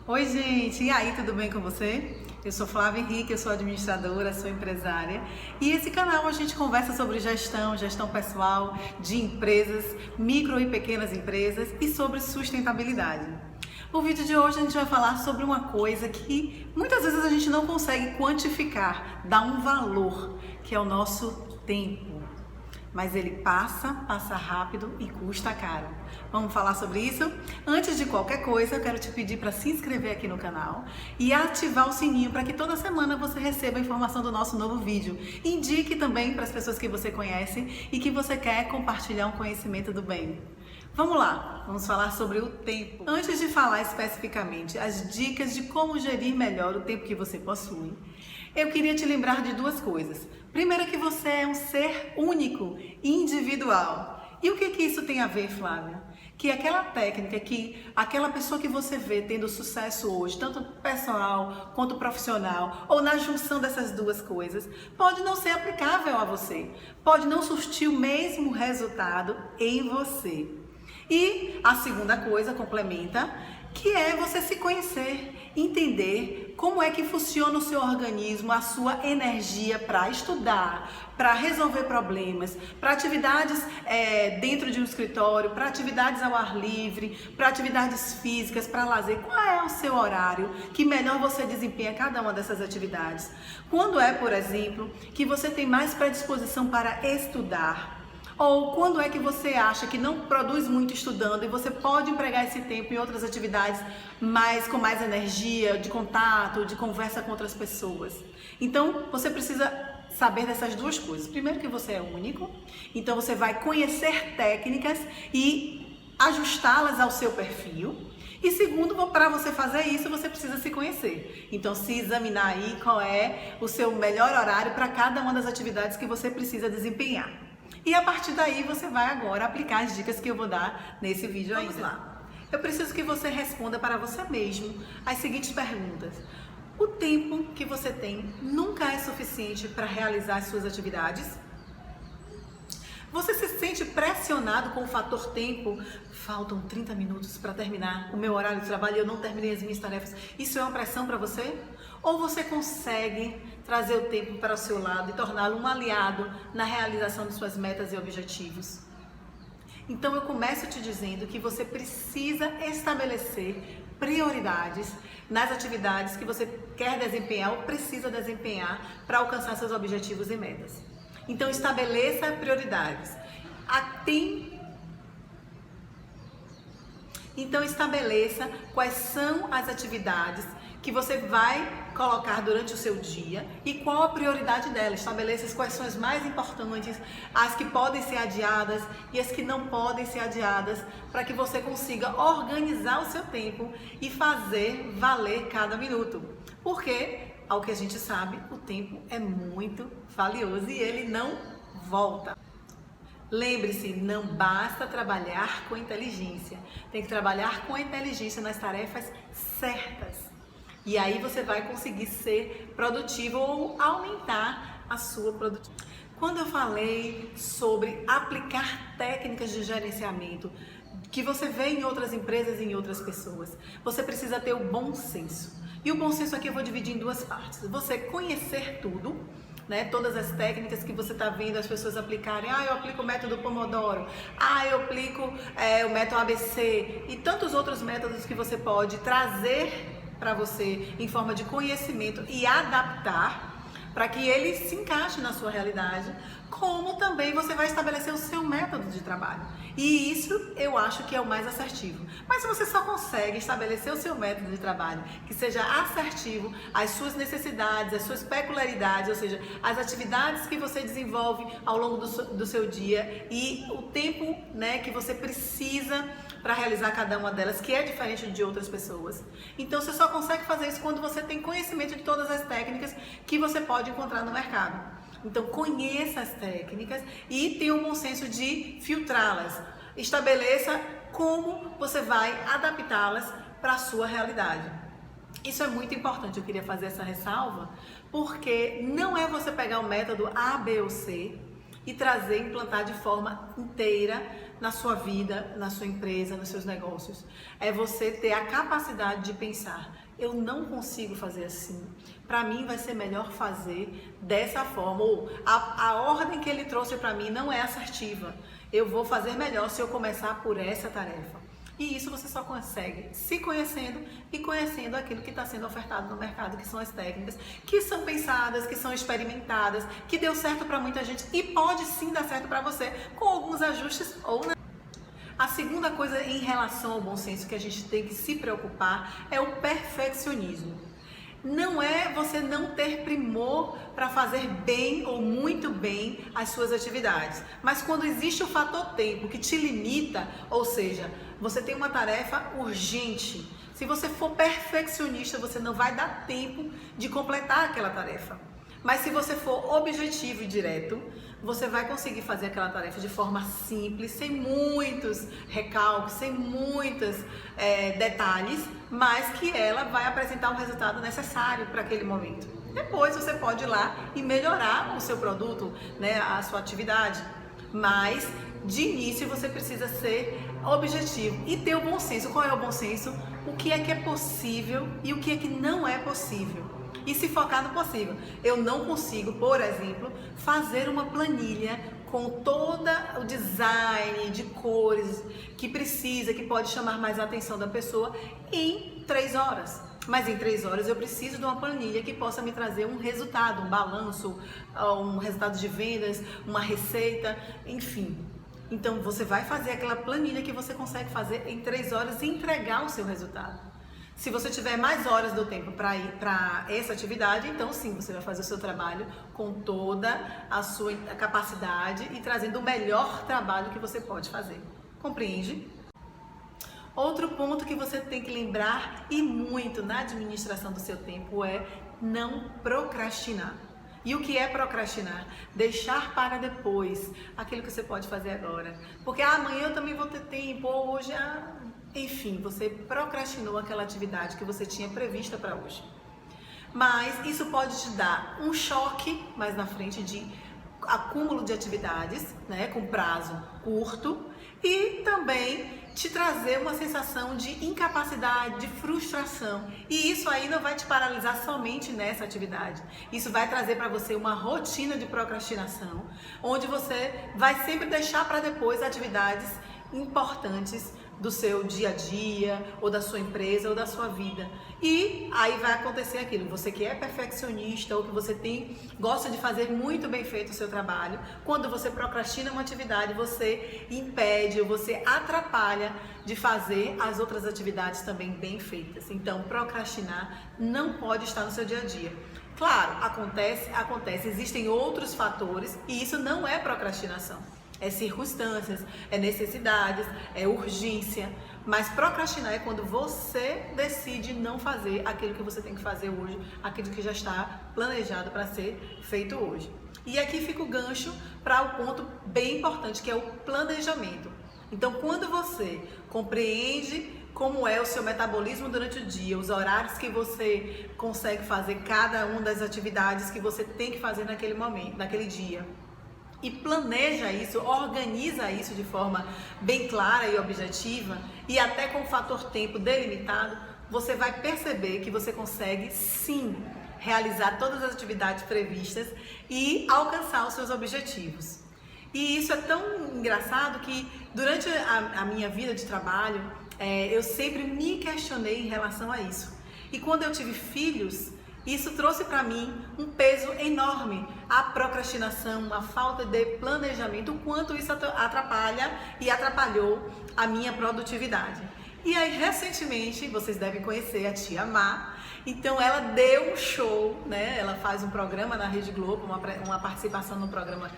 Oi, gente! E aí, tudo bem com você? Eu sou Flávia Henrique, eu sou administradora, sou empresária e esse canal a gente conversa sobre gestão pessoal de empresas, micro e pequenas empresas e sobre sustentabilidade. No vídeo de hoje a gente vai falar sobre uma coisa que muitas vezes a gente não consegue quantificar, dar um valor, que é o nosso tempo. Mas ele passa rápido e custa caro. Vamos falar sobre isso? Antes de qualquer coisa, eu quero te pedir para se inscrever aqui no canal e ativar o sininho para que toda semana você receba a informação do nosso novo vídeo. Indique também para as pessoas que você conhece e que você quer compartilhar um conhecimento do bem. Vamos lá, vamos falar sobre o tempo. Antes de falar especificamente as dicas de como gerir melhor o tempo que você possui, eu queria te lembrar de duas coisas. Primeiro, que você é um ser único, individual. E o que isso tem a ver, Flávia? Que aquela técnica, que aquela pessoa que você vê tendo sucesso hoje, tanto pessoal quanto profissional, ou na junção dessas duas coisas, pode não ser aplicável a você, pode não surtir o mesmo resultado em você. E a segunda coisa, complementa, que é você se conhecer, entender como é que funciona o seu organismo, a sua energia para estudar, para resolver problemas, para atividades dentro de um escritório, para atividades ao ar livre, para atividades físicas, para lazer. Qual é o seu horário que melhor você desempenha cada uma dessas atividades? Quando é, por exemplo, que você tem mais predisposição para estudar? Ou quando é que você acha que não produz muito estudando e você pode empregar esse tempo em outras atividades com mais energia, de contato, de conversa com outras pessoas? Então, você precisa saber dessas duas coisas. Primeiro, que você é único, então você vai conhecer técnicas e ajustá-las ao seu perfil. E segundo, para você fazer isso, você precisa se conhecer. Então, se examinar aí qual é o seu melhor horário para cada uma das atividades que você precisa desempenhar. E a partir daí você vai agora aplicar as dicas que eu vou dar nesse vídeo ainda. Vamos lá. Eu preciso que você responda para você mesmo as seguintes perguntas. O tempo que você tem nunca é suficiente para realizar as suas atividades? Você se sente pressionado com o fator tempo? Faltam 30 minutos para terminar o meu horário de trabalho e eu não terminei as minhas tarefas. Isso é uma pressão para você? Ou você consegue trazer o tempo para o seu lado e torná-lo um aliado na realização de suas metas e objetivos? Então eu começo te dizendo que você precisa estabelecer prioridades nas atividades que você quer desempenhar ou precisa desempenhar para alcançar seus objetivos e metas. Então estabeleça prioridades. Então estabeleça quais são as atividades que você vai colocar durante o seu dia e qual a prioridade delas. Estabeleça quais são as mais importantes, as que podem ser adiadas e as que não podem ser adiadas, para que você consiga organizar o seu tempo e fazer valer cada minuto. Porque, ao que a gente sabe, o tempo é muito valioso e ele não volta. Lembre-se, não basta trabalhar com inteligência, tem que trabalhar com inteligência nas tarefas certas. E aí você vai conseguir ser produtivo ou aumentar a sua produtividade. Quando eu falei sobre aplicar técnicas de gerenciamento que você vê em outras empresas e em outras pessoas, você precisa ter o bom senso. E o bom senso aqui eu vou dividir em duas partes. Você conhecer tudo, né? Todas as técnicas que você está vendo as pessoas aplicarem. Eu aplico o método Pomodoro. Eu aplico o método ABC e tantos outros métodos que você pode trazer para você em forma de conhecimento e adaptar para que ele se encaixe na sua realidade, como também você vai estabelecer o seu método de trabalho. E isso eu acho que é o mais assertivo. Mas você só consegue estabelecer o seu método de trabalho que seja assertivo às suas necessidades, às suas peculiaridades, ou seja, as atividades que você desenvolve ao longo do seu dia e o tempo, né, que você precisa para realizar cada uma delas, que é diferente de outras pessoas. Então você só consegue fazer isso quando você tem conhecimento de todas as técnicas que você pode encontrar no mercado. Então conheça as técnicas e tenha um bom senso de filtrá-las. Estabeleça como você vai adaptá-las para a sua realidade. Isso é muito importante, eu queria fazer essa ressalva, porque não é você pegar o método A, B ou C e trazer, implantar de forma inteira na sua vida, na sua empresa, nos seus negócios. É você ter a capacidade de pensar, eu não consigo fazer assim. Para mim vai ser melhor fazer dessa forma. Ou a ordem que ele trouxe para mim não é assertiva. Eu vou fazer melhor se eu começar por essa tarefa. E isso você só consegue se conhecendo e conhecendo aquilo que está sendo ofertado no mercado, que são as técnicas, que são pensadas, que são experimentadas, que deu certo para muita gente e pode sim dar certo para você, com alguns ajustes ou não. A segunda coisa em relação ao bom senso que a gente tem que se preocupar é o perfeccionismo. Não é você não ter primor para fazer bem ou muito bem as suas atividades, mas quando existe o fator tempo que te limita, ou seja, você tem uma tarefa urgente, se você for perfeccionista, você não vai dar tempo de completar aquela tarefa. Mas se você for objetivo e direto, você vai conseguir fazer aquela tarefa de forma simples, sem muitos recalques, sem muitos detalhes, mas que ela vai apresentar o resultado necessário para aquele momento. Depois você pode ir lá e melhorar o seu produto, né, a sua atividade, mas de início você precisa ser objetivo e ter o bom senso. Qual é o bom senso? O que é possível e o que é que não é possível. E se focar no possível. Eu não consigo, por exemplo, fazer uma planilha com todo o design de cores que precisa, que pode chamar mais a atenção da pessoa em 3 horas. Mas em 3 horas eu preciso de uma planilha que possa me trazer um resultado, um balanço, um resultado de vendas, uma receita, enfim. Então você vai fazer aquela planilha que você consegue fazer em 3 horas e entregar o seu resultado. Se você tiver mais horas do tempo para ir para essa atividade, então sim, você vai fazer o seu trabalho com toda a sua capacidade e trazendo o melhor trabalho que você pode fazer. Compreende? Outro ponto que você tem que lembrar e muito na administração do seu tempo é não procrastinar. E o que é procrastinar? Deixar para depois aquilo que você pode fazer agora. Porque amanhã eu também vou ter tempo, ou hoje... Enfim, você procrastinou aquela atividade que você tinha prevista para hoje. Mas isso pode te dar um choque mais na frente de acúmulo de atividades, né, com prazo curto, e também te trazer uma sensação de incapacidade, de frustração. E isso aí não vai te paralisar somente nessa atividade. Isso vai trazer para você uma rotina de procrastinação, onde você vai sempre deixar para depois atividades importantes do seu dia a dia, ou da sua empresa, ou da sua vida. E aí vai acontecer aquilo, você que é perfeccionista, ou que você gosta de fazer muito bem feito o seu trabalho, quando você procrastina uma atividade, você impede, ou você atrapalha de fazer as outras atividades também bem feitas. Então, procrastinar não pode estar no seu dia a dia. Claro, acontece, existem outros fatores, e isso não é procrastinação. É circunstâncias, é necessidades, é urgência. Mas procrastinar é quando você decide não fazer aquilo que você tem que fazer hoje, aquilo que já está planejado para ser feito hoje. E aqui fica o gancho para o ponto bem importante, que é o planejamento. Então, quando você compreende como é o seu metabolismo durante o dia, os horários que você consegue fazer cada uma das atividades que você tem que fazer naquele momento, naquele dia, e planeja isso, organiza isso de forma bem clara e objetiva, e até com o fator tempo delimitado, você vai perceber que você consegue sim realizar todas as atividades previstas e alcançar os seus objetivos. E isso é tão engraçado que durante a minha vida de trabalho, eu sempre me questionei em relação a isso. E quando eu tive filhos, isso trouxe para mim um peso enorme, a procrastinação, a falta de planejamento, o quanto isso atrapalha e atrapalhou a minha produtividade. E aí, recentemente, vocês devem conhecer a tia Má, então ela deu um show, né? Ela faz um programa na Rede Globo, uma participação num programa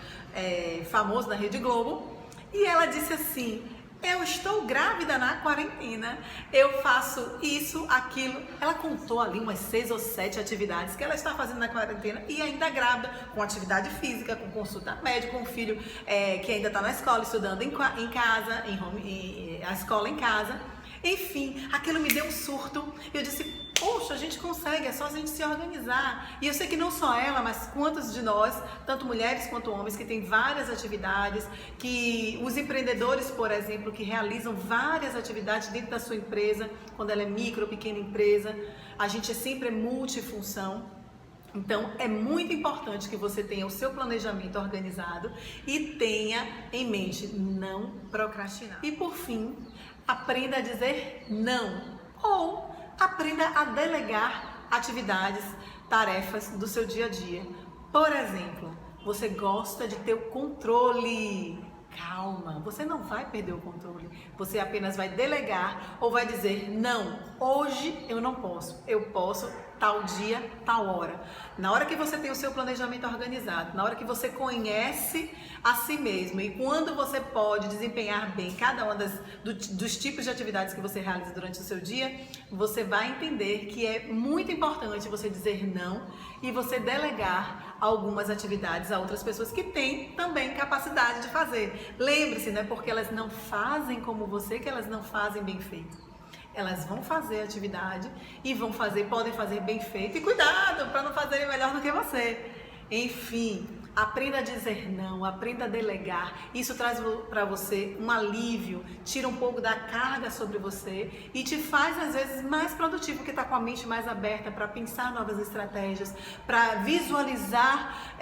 famoso da Rede Globo, e ela disse assim: eu estou grávida na quarentena, eu faço isso, aquilo. Ela contou ali umas 6 ou 7 atividades que ela está fazendo na quarentena e ainda grávida, com atividade física, com consulta médica, com um filho que ainda está na escola, estudando em casa, a escola em casa. Enfim, aquilo me deu um surto. Eu disse, poxa, poxa, a gente consegue, é só a gente se organizar. E eu sei que não só ela, mas quantos de nós, tanto mulheres quanto homens, que têm várias atividades, que os empreendedores, por exemplo, que realizam várias atividades dentro da sua empresa, quando ela é micro ou pequena empresa, a gente sempre é multifunção. Então, é muito importante que você tenha o seu planejamento organizado e tenha em mente não procrastinar. E por fim, aprenda a dizer não ou aprenda a delegar atividades, tarefas do seu dia a dia. Por exemplo, você gosta de ter o controle. Calma, você não vai perder o controle, você apenas vai delegar ou vai dizer, não, hoje eu não posso, eu posso tal dia, tal hora. Na hora que você tem o seu planejamento organizado, na hora que você conhece a si mesmo e quando você pode desempenhar bem cada uma dos tipos de atividades que você realiza durante o seu dia, você vai entender que é muito importante você dizer não e você delegar algumas atividades a outras pessoas que têm também capacidade de fazer. Lembre-se, não é porque elas não fazem como você que elas não fazem bem feito. Elas vão fazer atividade e vão fazer, podem fazer bem feito. E cuidado para não fazerem melhor do que você. Enfim, aprenda a dizer não, aprenda a delegar. Isso traz para você um alívio, tira um pouco da carga sobre você e te faz às vezes mais produtivo, porque está com a mente mais aberta para pensar novas estratégias, para visualizar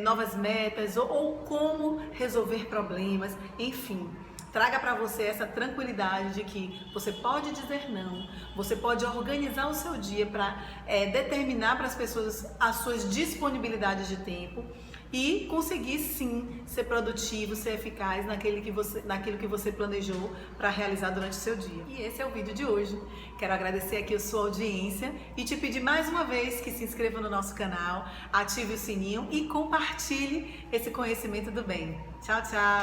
novas metas ou como resolver problemas, enfim. Traga para você essa tranquilidade de que você pode dizer não, você pode organizar o seu dia para determinar para as pessoas as suas disponibilidades de tempo e conseguir sim ser produtivo, ser eficaz naquilo que você planejou para realizar durante o seu dia. E esse é o vídeo de hoje. Quero agradecer aqui a sua audiência e te pedir mais uma vez que se inscreva no nosso canal, ative o sininho e compartilhe esse conhecimento do bem. Tchau, tchau!